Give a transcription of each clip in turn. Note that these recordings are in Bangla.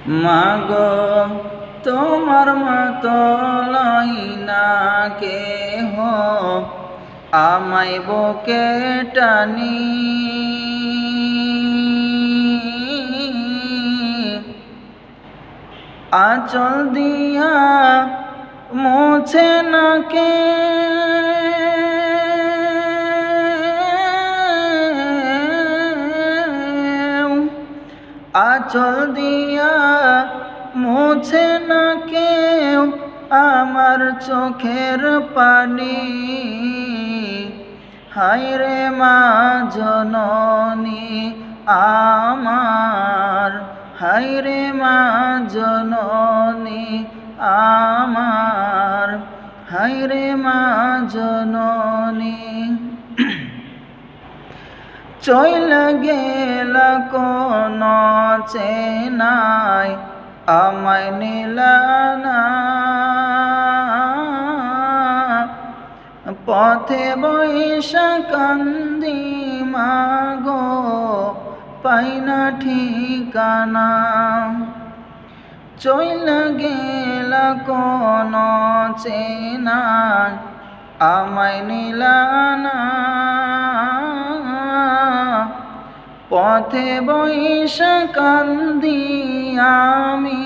মাগো তোমার মতো লইনা কেহ আমায় বুকে টানি, আঁচল দিয়া মুছে না কে আঁচল দিয়া মুছে না কেউ আমার চোখের পানি। হায়রে মা জননী আমার, হায়রে মা জননী আমার, হায়রে মা জননী। চইলা গেলা কোন চেনাই আমায় নিলা না, পথে বইসা কান্দি মাগো পাইনা ঠিকানা। চইলা গেলা কোন চেনাই আমায় নিলা না, পথে বইসা কান্দি আমি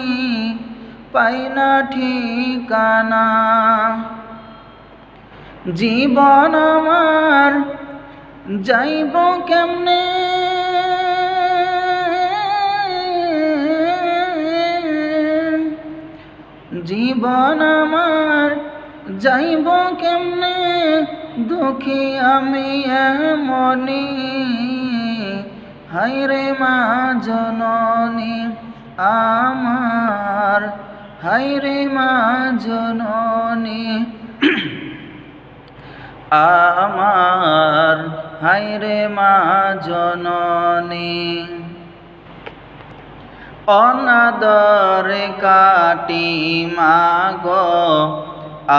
পাইনা ঠিকানা। জীবন আমার যাইব কেমনে, জীবন আমার যাইব কেমনে, দুঃখী আমি এমনি। হায়রে মা জননী আমার, হায়রে মা জননী আমার, হায়রে মা জননী। অনাদরে কাটি মাগো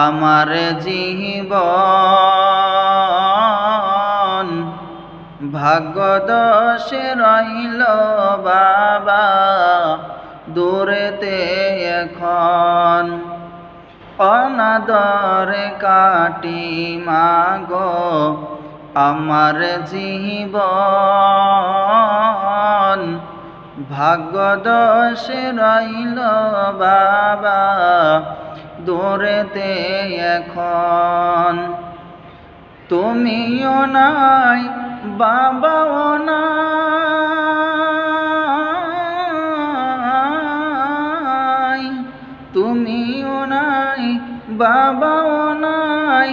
আমার জীবন, ভাগ্য দোষে রইল বাবা দূরেতে এখন। অনাদরে কাটি মাগো আমার জীবন, ভাগ্য দোষে রইল বাবা দূরেতে এখন। তুমিও নাই বাবাও নাই, তুমিও নাই বাবাও নাই,